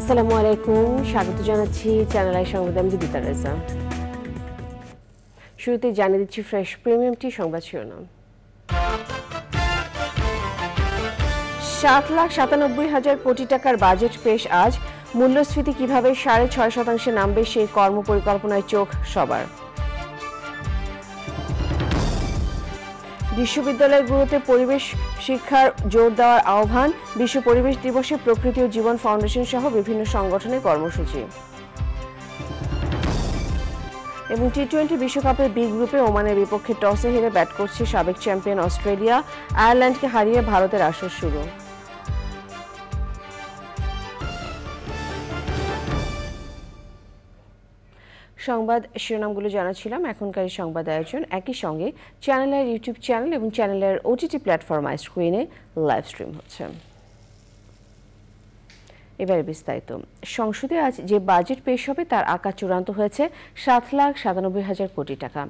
আসসালামু আলাইকুম, স্বাগত জানাচ্ছি চ্যানেল আই সংবাদে। আমি বিদিতা রেজা। শুরুতে জানিয়ে দিচ্ছি ফ্রেশ প্রিমিয়াম টি সংবাদ শিরোনাম। 7,97,000 কোটি টাকার বাজেট পেশ আজ। মূল্যস্ফীতি কিভাবে 6.5% নামবে সেই কর্মপরিকল্পনায় চোখ সবার। বিশ্ববিদ্যালয়গুলোতে পরিবেশ শিক্ষার জোর দেওয়ার আহ্বান। বিশ্ব পরিবেশ দিবসে প্রকৃতি ও জীবন ফাউন্ডেশন সহ বিভিন্ন সংগঠনের কর্মসূচি। এবং টি-20 বিশ্বকাপের বি গ্রুপে ওমানের বিপক্ষে টসে হেরে ব্যাট করছে সাবেক চ্যাম্পিয়ন অস্ট্রেলিয়া। আয়ারল্যান্ডকে হারিয়ে ভারতের আসর শুরু। সংবাদ শিরোনামগুলো জানাচ্ছিলাম। এখনকার সংবাদ আয়োজন একই সঙ্গে চ্যানেলের ইউটিউব চ্যানেল এবং চ্যানেলের ওটিটি প্ল্যাটফর্ম স্ক্রিনে লাইভ স্ট্রিম হচ্ছে। এবারে বিস্তারিত। সংসদে আজ যে বাজেট পেশ হবে তার আকার চূড়ান্ত হয়েছে 7,97,000 কোটি টাকা।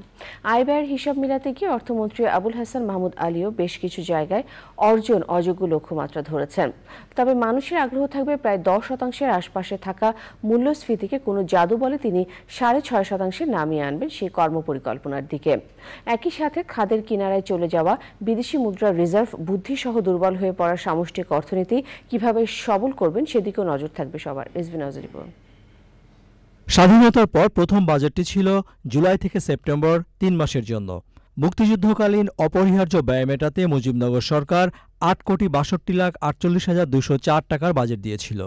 আয় ব্যয়ের হিসাব মিলাতে গিয়ে অর্থমন্ত্রী আবুল হাসান মাহমুদ আলীও বেশ কিছু জায়গায় অর্জন অযোগ্য লক্ষ্যমাত্রা ধরেছেন। তবে মানুষের আগ্রহ থাকবে প্রায় 10% আশপাশে থাকা মূল্যস্ফীতিকে কোনো জাদু বলে তিনি 6.5% নামিয়ে আনবেন সেই কর্মপরিকল্পনার দিকে। একই সাথে খাদের কিনারায় চলে যাওয়া বিদেশি মুদ্রার রিজার্ভ, বুদ্ধিসহ দুর্বল হয়ে পড়া সামষ্টিক অর্থনীতি কিভাবে সবল করবেন সেদিকেও নজর থাকবে সবার। স্বাধীনতার পর প্রথম বাজেটটি ছিল জুলাই থেকে সেপ্টেম্বর 3 মাসের জন্য। মুক্তিযুদ্ধকালীন অপরিহার্য ব্যয় মেটাতে মুজিবনগর সরকার 8,62,48,204 টাকার বাজেট দিয়েছিল।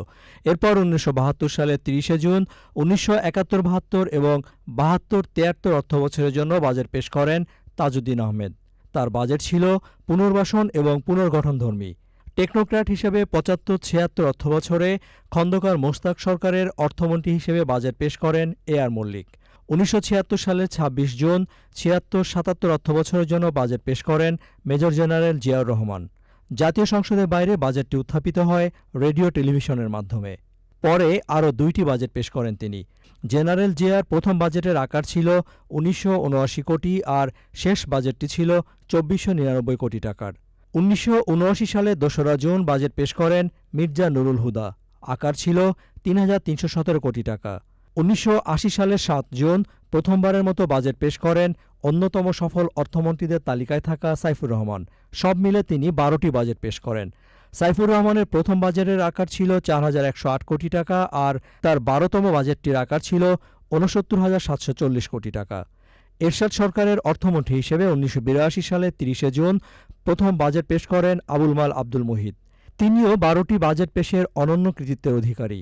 এরপর 1972 সালের 30 জুন 1971-72 এবং 72-73 অর্থবছরের জন্য বাজেট পেশ করেন তাজউদ্দিন আহমেদ। তার বাজেট ছিল পুনর্বাসন এবং পুনর্গঠনধর্মী। টেকনোক্র্যাট হিসেবে 75-76 অর্থবছরে খন্দকার মোশতাক সরকারের অর্থমন্ত্রী হিসেবে বাজেট পেশ করেন এ.আর. মল্লিক। 1976 সালের 26 জুন 76-77 অর্থবছরের জন্য বাজেট পেশ করেন মেজর জেনারেল জিয়াউর রহমান। জাতীয় সংসদের বাইরে বাজেটটি উত্থাপিত হয় রেডিও টেলিভিশনের মাধ্যমে। পরে আরও 2টি বাজেট পেশ করেন তিনি। জেনারেল জিয়ার প্রথম বাজেটের আকার ছিল 1979 কোটি আর শেষ বাজেটটি ছিল 2499 কোটি টাকার। 1979 সালে 2রা জুন বাজেট পেশ করেন মির্জা নুরুল হুদা। আকার ছিল 3,317 কোটি টাকা। 1980 সালের 7 জুন প্রথমবারের মতো বাজেট পেশ করেন অন্যতম সফল অর্থমন্ত্রীদের তালিকায় থাকা সাইফুর রহমান। সব মিলে তিনি 12টি বাজেট পেশ করেন। সাইফুর রহমানের প্রথম বাজেটের আকার ছিল 4,108 কোটি টাকা আর তার 12তম বাজেটটির আকার ছিল 69,740 কোটি টাকা। এরশাদ সরকারের অর্থমন্ত্রী হিসেবে 1982 সালের 30 জুন প্রথম বাজেট পেশ করেন আবুল মাল আব্দুল মুহিত। তিনিও 12টি বাজেট পেশের অনন্য কৃতিত্বের অধিকারী।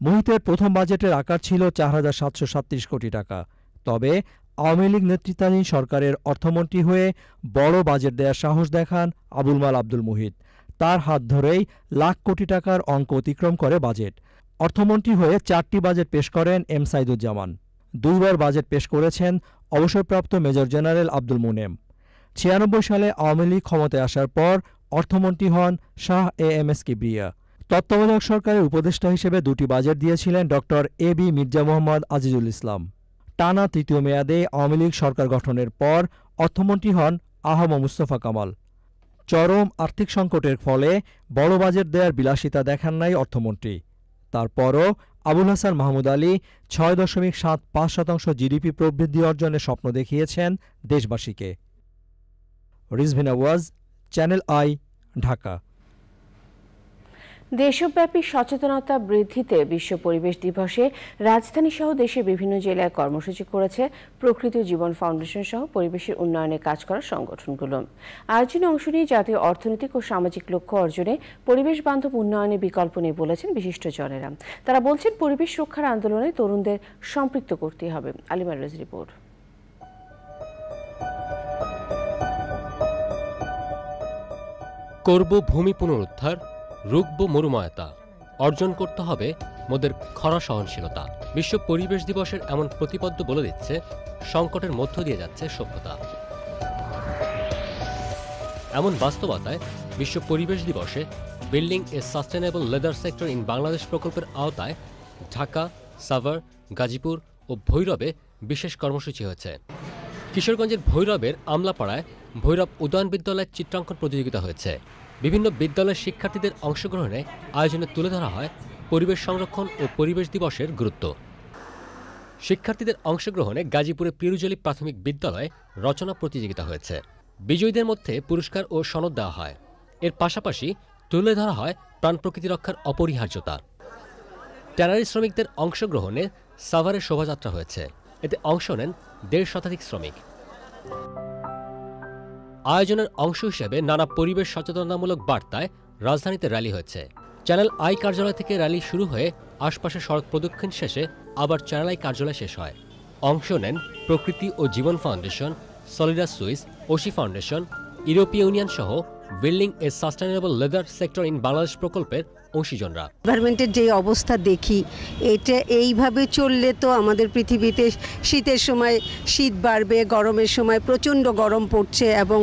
মুহিতের প্রথম বাজেটের আকার ছিল 4,737 কোটি টাকা। তবে আওয়ামী লীগ নেতৃত্বাধীন সরকারের অর্থমন্ত্রী হয়ে বড় বাজেট দেওয়ার সাহস দেখান আবুল মাল আব্দুল মুহিত। তার হাত ধরেই লাখ কোটি টাকার অঙ্ক অতিক্রম করে বাজেট। অর্থমন্ত্রী হয়ে 4টি বাজেট পেশ করেন এম সাইদুজ্জামান। 2বার বাজেট পেশ করেছেন অবসরপ্রাপ্ত মেজর জেনারেল আব্দুল মুনেম। 96 সালে আওয়ামী লীগ ক্ষমতায় আসার পর অর্থমন্ত্রী হন শাহ এ.এম.এস. কিবরিয়া। তত্ত্বাবধায়ক সরকারের উপদেষ্টা হিসেবে 2টি বাজেট দিয়েছিলেন ডক্টর এ.বি. মির্জা মোহাম্মদ আজিজুল ইসলাম। টানা 3য় মেয়াদে আওয়ামী লীগ সরকার গঠনের পর অর্থমন্ত্রী হন আ.হ.ম. মুস্তফা কামাল। চরম আর্থিক সংকটের ফলে বড় বাজেট দেওয়ার বিলাসিতা দেখান নাই অর্থমন্ত্রী। তারপরও আবুল হাসান মাহমুদ আলী 6.75% জিডিপি প্রবৃদ্ধি অর্জনের স্বপ্ন দেখিয়েছেন দেশবাসীকে। রিজভিন আওয়াজ, চ্যানেল আই, ঢাকা। দেশব্যাপী সচেতনতা বৃদ্ধিতে বিশ্ব পরিবেশ দিবসে রাজধানী সহ দেশের বিভিন্ন জেলায় কর্মসূচি করেছে প্রকৃতি ও জীবন ফাউন্ডেশন সহ পরিবেশের উন্নয়নে কাজ করা সংগঠনগুলো। আয়োজনে অংশ নিয়ে জাতীয় অর্থনৈতিক ও সামাজিক লক্ষ্য অর্জনে পরিবেশ বান্ধব উন্নয়নের বিকল্প নেই বলেছেন বিশিষ্টজনেরা। তারা বলছেন পরিবেশ রক্ষার আন্দোলনে তরুণদের সম্পৃক্ত করতে হবে। আলিমা রোজ রিপোর্ট। করব ভূমি পুনরুদ্ধার, রুখব মরুময়তা, অর্জন করতে হবে মোদের খরা সহনশীলতা। বিশ্ব পরিবেশ দিবসের এমন প্রতিপাদ্য বলে দিচ্ছে সংকটের মধ্য দিয়ে যাচ্ছে সভ্যতা। এমন বাস্তবতায় বিশ্ব পরিবেশ দিবসে building a sustainable leather sector in Bangladesh প্রকল্পের আওতায় ঢাকা, সাভার, গাজীপুর ও ভৈরবে বিশেষ কর্মসূচি হয়েছে। কিশোরগঞ্জের ভৈরবের আমলাপাড়ায় ভৈরব উদয়ন বিদ্যালয়ের চিত্রাঙ্কন প্রতিযোগিতা হয়েছে। বিভিন্ন বিদ্যালয়ের শিক্ষার্থীদের অংশগ্রহণে আয়োজনে তুলে ধরা হয় পরিবেশ সংরক্ষণ ও পরিবেশ দিবসের গুরুত্ব। শিক্ষার্থীদের অংশগ্রহণে গাজীপুরে পিরুজলি প্রাথমিক বিদ্যালয়ে রচনা প্রতিযোগিতা হয়েছে। বিজয়ীদের মধ্যে পুরস্কার ও সনদ দেওয়া হয়। এর পাশাপাশি তুলে ধরা হয় প্রাণ প্রকৃতি রক্ষার অপরিহার্যতা। ট্যানারি শ্রমিকদের অংশগ্রহণে সাভারের শোভাযাত্রা হয়েছে। এতে অংশ নেন ১৫০ শতাধিক শ্রমিক। আয়োজনের অংশ হিসেবে নানা পরিবেশ সচেতনতামূলক বার্তায় রাজধানীতে র্যালি হয়েছে। চ্যানেল আই কার্যালয় থেকে র্যালি শুরু হয়ে আশপাশের সড়ক প্রদক্ষিণ শেষে আবার চ্যানেল আই কার্যালয় শেষ হয়। অংশ নেন প্রকৃতি ও জীবন ফাউন্ডেশন, সলিডাস সুইস, ওশি ফাউন্ডেশন, ইউরোপীয় ইউনিয়ন সহ building a sustainable leather sector in Bangladesh প্রকল্পের অংশীজনরা। এনভায়রনমেন্টের যে অবস্থা দেখি, এটা এইভাবে চললে তো আমাদের পৃথিবীতে শীতের সময় শীত বাড়বে, গরমের সময় প্রচণ্ড গরম পড়ছে এবং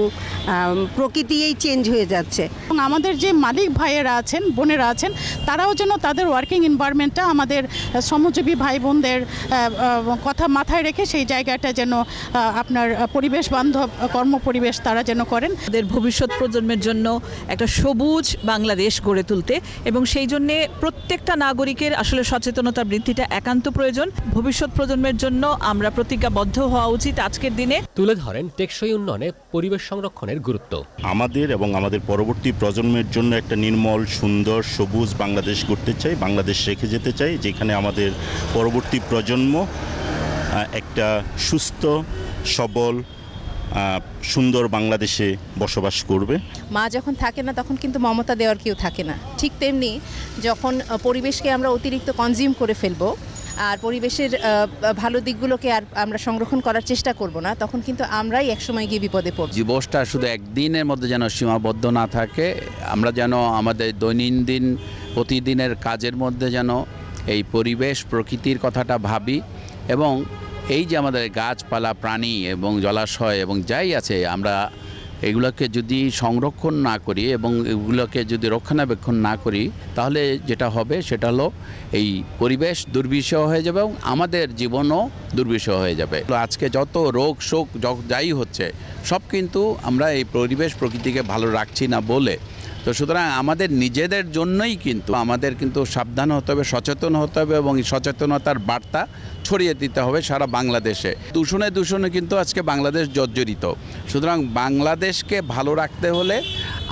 প্রকৃতিই চেঞ্জ হয়ে যাচ্ছে। আমাদের যে মালিক ভাইয়েরা আছেন, বোনেরা আছেন, তারাও যেন তাদের ওয়ার্কিং এনভায়রনমেন্টটা আমাদের শ্রমজীবী ভাই বোনদের কথা মাথায় রেখে সেই জায়গাটা যেন আপনার পরিবেশ বান্ধব কর্মপরিবেশ তারা যেন করেন। আমাদের ভবিষ্যৎ প্রজন্মের জন্য একটা সবুজ বাংলাদেশ গড়ে তুলতে এবং সেই জন্য প্রত্যেকটা নাগরিকের আসলে সচেতনতা বৃদ্ধিটা একান্ত প্রয়োজন। ভবিষ্যৎ প্রজন্মের জন্য আমরা প্রতিজ্ঞাবদ্ধ হওয়া উচিত আজকের দিনে। তুলে ধরেন টেকসই উন্নয়নে পরিবেশ সংরক্ষণের গুরুত্ব। আমাদের এবং আমাদের পরবর্তী প্রজন্মের জন্য একটা নির্মল, সুন্দর, সবুজ বাংলাদেশ গড়তে চাই, বাংলাদেশ রেখে যেতে চাই, যেখানে আমাদের পরবর্তী প্রজন্ম একটা সুস্থ, সবল, সুন্দর বাংলাদেশে বসবাস করবে। মা যখন থাকে না তখন কিন্তু মমতা দেওয়ার কেউ থাকে না। ঠিক তেমনি যখন পরিবেশকে আমরা অতিরিক্ত কনজিউম করে ফেলবো আর পরিবেশের ভালো দিকগুলোকে আর আমরা সংরক্ষণ করার চেষ্টা করব না, তখন কিন্তু আমরাই একসময় গিয়ে বিপদে পড়ব। দিবসটা শুধু একদিনের মধ্যে যেন সীমাবদ্ধ না থাকে, আমরা যেন আমাদের দৈনন্দিন প্রতিদিনের কাজের মধ্যে যেন এই পরিবেশ প্রকৃতির কথাটা ভাবি এবং এই যে আমাদের গাছপালা, প্রাণী এবং জলাশয় এবং যাই আছে, আমরা এগুলোকে যদি সংরক্ষণ না করি এবং এগুলোকে যদি রক্ষণাবেক্ষণ না করি, তাহলে যেটা হবে সেটা হলো এই পরিবেশ দুর্বিষহ হয়ে যাবে এবং আমাদের জীবনও দুর্বিষহ হয়ে যাবে। আজকে যত রোগ শোক যাই হচ্ছে সব কিন্তু আমরা এই পরিবেশ প্রকৃতিকে ভালো রাখছি না বলে। তো সুতরাং আমাদের নিজেদের জন্যই কিন্তু আমাদের কিন্তু সাবধান হতে হবে, সচেতন হতে হবে এবং এই সচেতনতার বার্তা ছড়িয়ে দিতে হবে সারা বাংলাদেশে। দূষণে কিন্তু আজকে বাংলাদেশ জর্জরিত। সুতরাং বাংলাদেশকে ভালো রাখতে হলে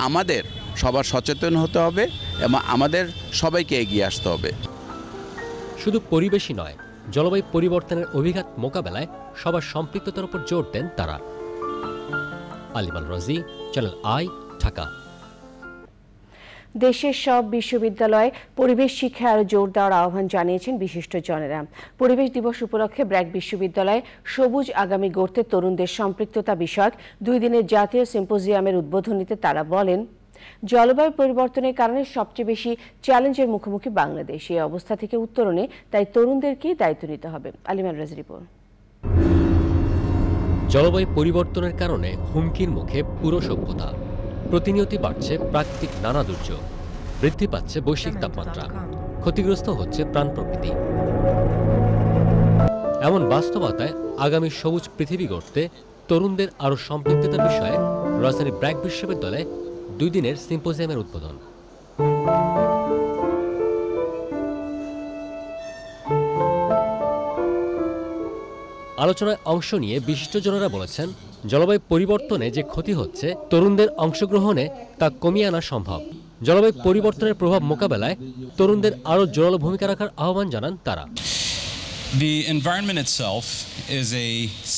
আমাদের সবার সচেতন হতে হবে এবং আমাদের সবাইকে এগিয়ে আসতে হবে। শুধু পরিবেশই নয়, জলবায়ু পরিবর্তনের অভিঘাত মোকাবেলায় সবার সম্পৃক্ততার উপর জোর দেন তারা। আলিমাল রাজি, চ্যানেল আই, ঢাকা। দেশের সব বিশ্ববিদ্যালয়ে পরিবেশ শিক্ষায় আরও জোর দেওয়ার আহ্বান জানিয়েছেন বিশিষ্টজনেরা। পরিবেশ দিবস উপলক্ষে ব্র্যাক বিশ্ববিদ্যালয়ে সবুজ আগামী গড়তে তরুণদের সম্পৃক্ততা বিষয়ক 2 দিনের জাতীয় সিম্পোজিয়ামের উদ্বোধনীতে তারা বলেন, জলবায়ু পরিবর্তনের কারণে সবচেয়ে বেশি চ্যালেঞ্জের মুখোমুখি বাংলাদেশ। এই অবস্থা থেকে উত্তরণে তাই তরুণদেরকেই দায়িত্ব নিতে হবে। আলিমান রাজ রিপোর্ট। জলবায়ু পরিবর্তনের কারণে হুমকির মুখে পুরো সভ্যতা। প্রতিনিয়তই বাড়ছে প্রাকৃতিক নানা দুর্যোগ, বৃদ্ধি পাচ্ছে বৈশ্বিক তাপমাত্রা, ক্ষতিগ্রস্ত হচ্ছে প্রাণ প্রকৃতি। এমন বাস্তবতায় আগামী সবুজ পৃথিবী গড়তে তরুণদের আরও সম্পৃক্ততার বিষয়ে রাজধানী ব্র্যাক বিশ্ববিদ্যালয়ে 2 দিনের সিম্পোজিয়ামের উদ্বোধন। আলোচনায় অংশ নিয়ে বিশিষ্টজনেরা বলেছেন, জলবায়ু পরিবর্তনে যে ক্ষতি হচ্ছে তরুণদের অংশগ্রহণে তা কমিয়ে আনা সম্ভব। জলবায়ু পরিবর্তনের প্রভাব মোকাবেলায় তরুণদের আরও জোরালো ভূমিকা রাখার আহ্বান জানান তারা। The environment itself is a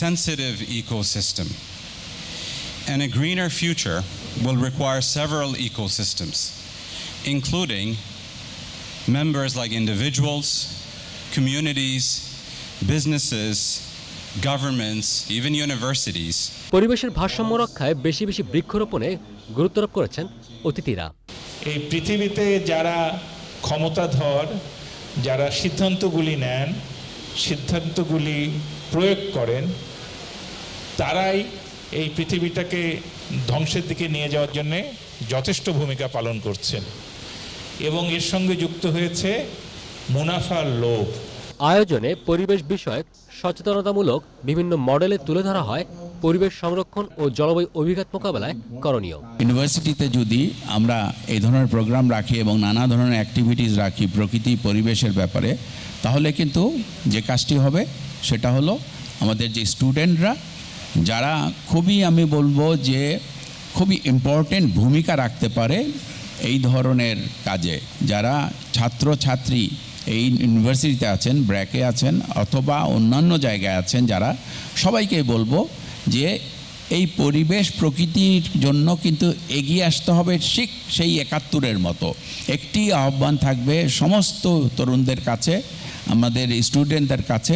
sensitive ecosystem, and a greener future will require several ecosystems, including members like individuals, communities, businesses, governments, even universities. পরিবেশের ভারসাম্য রক্ষায় বেশি বেশি বৃক্ষরোপণে গুরুত্বারোপ করেছেন অতিথিরা। এই পৃথিবীতে যারা ক্ষমতাধর, যারা সিদ্ধান্তগুলি নেন, সিদ্ধান্তগুলি প্রয়োগ করেন, তারাই এই পৃথিবীটাকে ধ্বংসের দিকে নিয়ে যাওয়ার জন্য যথেষ্ট ভূমিকা পালন করছেন এবং এর সঙ্গে যুক্ত হয়েছে মুনাফার লোভ। আয়োজনে পরিবেশ বিষয়ক সচেতনতামূলক বিভিন্ন মডেলে তুলে ধরা হয় পরিবেশ সংরক্ষণ ও জলবায়ু অভিঘাত মোকাবেলায় করণীয়। ইউনিভার্সিটিতে যদি আমরা এই ধরনের প্রোগ্রাম রাখি এবং নানা ধরনের অ্যাক্টিভিটিস রাখি প্রকৃতি পরিবেশের ব্যাপারে, তাহলে কিন্তু যে কাজটি হবে সেটা হলো আমাদের যে স্টুডেন্টরা যারা খুবই আমি বলবো যে খুবই ইম্পর্টেন্ট ভূমিকা রাখতে পারে এই ধরনের কাজে, যারা ছাত্রছাত্রী এই ইউনিভার্সিটিতে আছেন, ব্র্যাকে আছেন অথবা অন্যান্য জায়গায় আছেন, যারা সবাইকে বলবো যে এই পরিবেশ প্রকৃতির জন্য কিন্তু এগিয়ে আসতে হবে ঠিক সেই ৭১-এর মতো। একটি আহ্বান থাকবে সমস্ত তরুণদের কাছে, আমাদের স্টুডেন্টদের কাছে,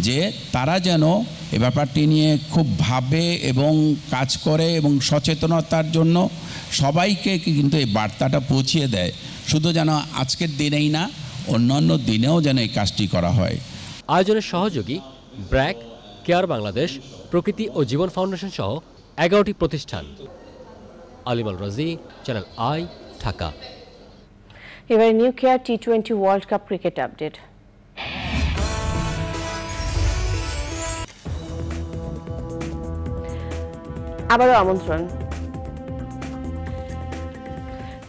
যে তারা যেন এ ব্যাপারটি নিয়ে খুব ভাবে এবং কাজ করে এবং সচেতনতার জন্য সবাইকে কিন্তু এই বার্তাটা পৌঁছিয়ে দেয়। শুধু যেন আজকের দিনেই না, অন্যান্য দিনেও যেন এই কাজটি করা হয়। আয়োজনের সহযোগী ব্র্যাক, কেয়ার বাংলাদেশ, প্রকৃতি ও জীবন ফাউন্ডেশন সহ ১১টি প্রতিষ্ঠান। আলিমাল রাজি, চ্যানেল আই, ঢাকা। এবার নিউ কেয়ার টি20 ওয়ার্ল্ড কাপ ক্রিকেট আপডেট। আবারও আমন্ত্রণ।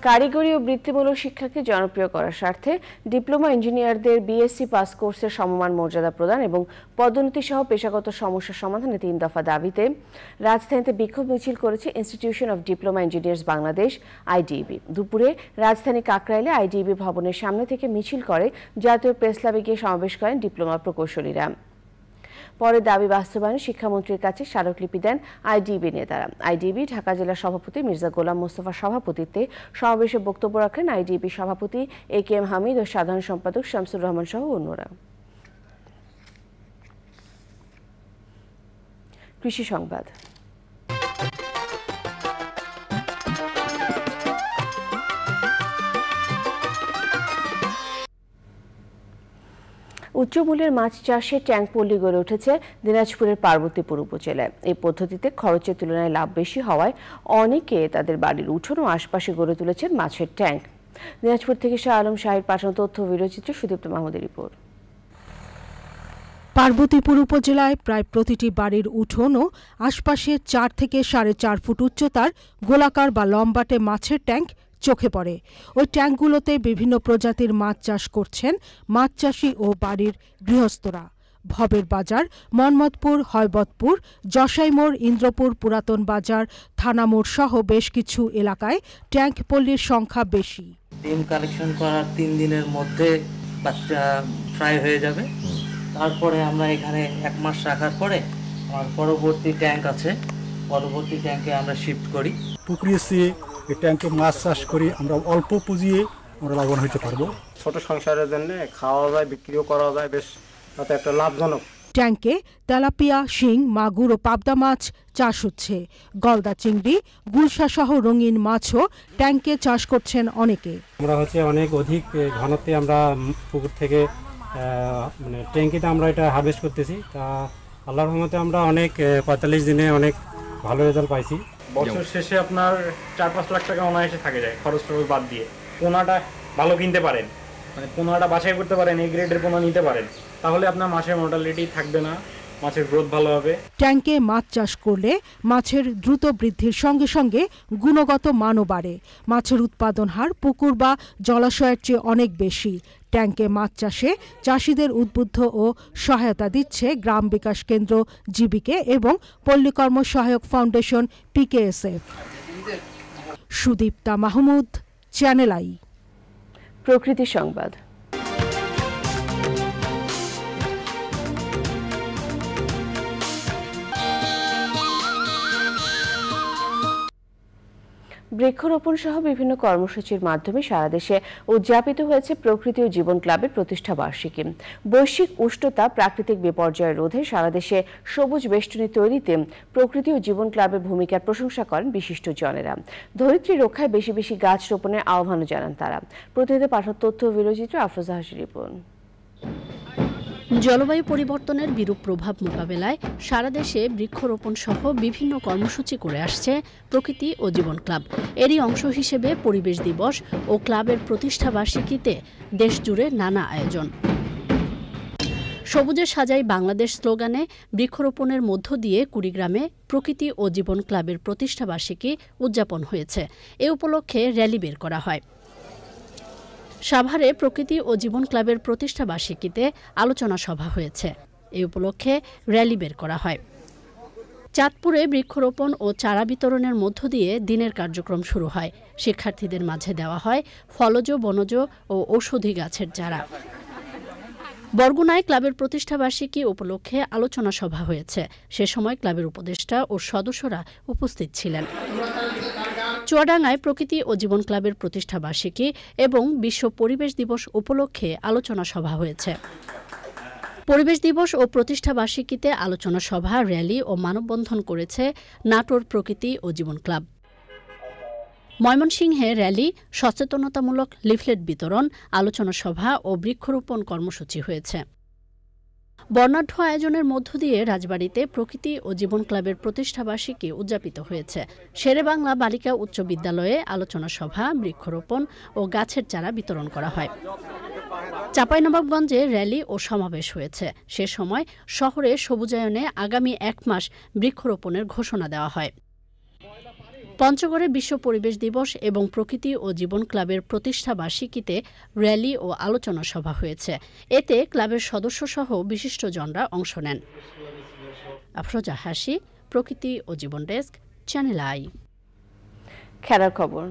কারিগরি ও বৃত্তিমূলক শিক্ষাকে জনপ্রিয় করার স্বার্থে ডিপ্লোমা ইঞ্জিনিয়ারদের বিএসসি পাস কোর্সের সমমান মর্যাদা প্রদান এবং পদোন্নতি সহ পেশাগত সমস্যা সমাধানে ৩ দফা দাবিতে রাজধানীতে বিক্ষোভ মিছিল করেছে institution of diploma engineers Bangladesh IDB. দুপুরে রাজধানী কাকরাইলে আইডিবি ভবনের সামনে থেকে মিছিল করে জাতীয় প্রেস ক্লাবে গিয়ে সমাবেশ করেন ডিপ্লোমা প্রকৌশলীরা। পরে দাবি বাস্তবায়নে শিক্ষামন্ত্রীর কাছে স্মারকলিপি দেন আইডিবি নেতারা। আইডিবি ঢাকা জেলা সভাপতি মির্জা গোলাম মোস্তফার সভাপতিত্বে সমাবেশে বক্তব্য রাখেন আইডিবি সভাপতি এ.কে.এম. হামিদ ও সাধারণ সম্পাদক শামসুর রহমান সহ অন্যরা। কৃষি সংবাদ। উচ্চমূল্যের মাছ চাষে ট্যাঙ্ক পল্লী গড়ে উঠেছে দিনাজপুরের পার্বতীপুর উপজেলায়। এই পদ্ধতিতে খরচের তুলনায় লাভ বেশি হওয়ায় অনেকে তাদের বাড়ির উঠোন ও আশপাশে গড়ে তুলেছেন মাছের ট্যাঙ্ক। দিনাজপুর থেকে শাহ আলম শাহের পাঠানো তথ্য ভিডিওচিত্র সুদীপ্ত মাহমুদের রিপোর্ট। পার্বতীপুর উপজেলায় প্রায় প্রতিটি বাড়ির উঠোন ও আশপাশে ৪ থেকে ৪.৫ ফুট উচ্চতার গোলাকার বা লম্বাটে মাছের ট্যাঙ্ক চোখে পড়ে। ওই ট্যাঙ্কগুলোতে বিভিন্ন প্রজাতির মাছ চাষ করছেন মাছ চাষি ও বাড়ির গৃহস্থরা। ভবের বাজার, মনমতপুর, হয়বতপুর, জসাইমোড়, ইন্দ্রপুর, পুরাতন বাজার, থানামোড় সহ বেশ কিছু এলাকায় ট্যাঙ্ক পল্লীর সংখ্যা বেশি। ডিম কালেকশন করার 3 দিনের মধ্যে বাচ্চা ফ্রাই হয়ে যাবে। তারপরে আমরা এখানে 1 মাস রাখার পরে আমার পরবর্তী ট্যাঙ্ক আছে, পরবর্তী ট্যাঙ্কে আমরা শিফট করি। পুকুরে এই ট্যাঙ্কে মাছ চাষ করি আমরা অল্প পুঁজিয়ে আমরা লাভবান হতে পারবো। ছোট সংসারের জন্য খাওয়া যায়, বিক্রিও করা যায়, বেশ তাতে একটা লাভজনক। ট্যাঙ্কে তেলাপিয়া, শিং, মাগুর ও পাবদা মাছ চাষ হচ্ছে। গলদা চিংড়ি, গুলশা সহ রঙিন মাছও ট্যাঙ্কে চাষ করছেন অনেকে। আমরা অনেক অধিক ঘনত্বে আমরা পুকুর থেকে মানে ট্যাঙ্কিতে আমরা এটা হারভেস্ট করতেছি। তা আল্লাহর রহমতে আমরা অনেক 45 দিনে অনেক ভালো রেজাল্ট পাইছি। বছর শেষে আপনার 4-5 লাখ টাকা অনায়াসে থাকে যায় খরচ টরচ বাদ দিয়ে। পোনাটা ভালো কিনতে পারেন, মানে পোনাটা বাছাই করতে পারেন, এই গ্রেডের পোনা নিতে পারেন, তাহলে আপনার মাছের মর্টালিটি থাকবে না, মাছের গ্রোথ ভালো হবে। ট্যাঙ্কে মাছ চাষ করলে মাছের দ্রুত বৃদ্ধির সঙ্গে সঙ্গে গুণগত মানও বাড়ে। মাছের উৎপাদন হার পুকুর বা জলাশয়ের চেয়ে অনেক বেশি। ট্যাঙ্কে মাছ চাষে চাষিদের উদ্বুদ্ধ ও সহায়তা দিচ্ছে গ্রাম বিকাশ কেন্দ্র জীবিকে এবং পল্লীকর্ম সহায়ক foundation PKSF। Sudipta Mahmud, channel I. প্রকৃতি সংবাদ। বৃক্ষরোপণ সহ বিভিন্ন কর্মসূচির মাধ্যমে সারা দেশে উদযাপিত হয়েছে প্রকৃতি ও জীবন ক্লাবের প্রতিষ্ঠা বার্ষিকী। বৈশ্বিক উষ্ণতা, প্রাকৃতিক বিপর্যয় রোধে সারা দেশে সবুজ বেষ্টনী তৈরিতে প্রকৃতি ও জীবন ক্লাবের ভূমিকার প্রশংসা করেন বিশিষ্টজনেরা। ধরিত্রী রক্ষায় বেশি বেশি গাছ রোপণের আহ্বানও জানান তারা। প্রতিনিধি পাঠানো তথ্য ভিডিওচিত্র আফরোজা হাসির রিপোর্ট। জলবায়ু পরিবর্তনের বিরূপ প্রভাব মোকাবেলায় সারা দেশে বৃক্ষরোপণ সহ বিভিন্ন কর্মসূচি করে আসছে প্রকৃতি ও জীবন ক্লাব। এরই অংশ হিসেবে পরিবেশ দিবস ও ক্লাবের প্রতিষ্ঠা বার্ষিকীতে দেশজুড়ে নানা আয়োজন। সবুজে সাজাই বাংলাদেশ স্লোগানে বৃক্ষরোপণের মধ্য দিয়ে কুড়িগ্রামে প্রকৃতি ও জীবন ক্লাবের প্রতিষ্ঠাবার্ষিকী উদযাপন হয়েছে। এ উপলক্ষে র্যালি বের করা হয়। সাভারে প্রকৃতি ও জীবন ক্লাবের প্রতিষ্ঠাবার্ষিকীতে আলোচনা সভা হয়েছে। এ উপলক্ষে র্যালি বের করা হয়। চাঁদপুরে বৃক্ষরোপণ ও চারা বিতরণের মধ্য দিয়ে দিনের কার্যক্রম শুরু হয়। শিক্ষার্থীদের মাঝে দেওয়া হয় ফলজ, বনজ ও ঔষধি গাছের চারা। বরগুনায় ক্লাবের প্রতিষ্ঠাবার্ষিকী উপলক্ষে আলোচনা সভা হয়েছে। সে সময় ক্লাবের উপদেষ্টা ও সদস্যরা উপস্থিত ছিলেন। চুয়াডাঙ্গায় প্রকৃতি ও জীবন ক্লাবের প্রতিষ্ঠাবার্ষিকী এবং বিশ্ব পরিবেশ দিবস উপলক্ষে আলোচনা সভা হয়েছে। পরিবেশ দিবস ও প্রতিষ্ঠাবার্ষিকীতে আলোচনা সভা, র্যালি ও মানববন্ধন করেছে নাটোর প্রকৃতি ও জীবন ক্লাব। ময়মনসিংহে র্যালি, সচেতনতামূলক লিফলেট বিতরণ, আলোচনা সভা ও বৃক্ষরোপণ কর্মসূচি হয়েছে। বর্ণাঢ্য আয়োজনের মধ্য দিয়ে রাজবাড়ীতে প্রকৃতি ও জীবন ক্লাবের প্রতিষ্ঠাবার্ষিকী উদযাপিত হয়েছে। শেরেবাংলা বালিকা উচ্চ বিদ্যালয়ে আলোচনা সভা, বৃক্ষরোপণ ও গাছের চারা বিতরণ করা হয়। চাঁপাইনবাবগঞ্জে র্যালি ও সমাবেশ হয়েছে। সে সময় শহরে সবুজায়নে আগামী 1 মাস বৃক্ষরোপণের ঘোষণা দেওয়া হয়। পঞ্চগড়ে বিশ্ব পরিবেশ দিবস এবং প্রকৃতি ও জীবন ক্লাবের প্রতিষ্ঠাবার্ষিকীতে র্যালি ও আলোচনা সভা হয়েছে। এতে ক্লাবের সদস্যসহ বিশিষ্টজনরা অংশ নেন। আফরোজা হাসি, প্রকৃতি ও জীবন ডেস্ক, চ্যানেল আই। খেলার খবর।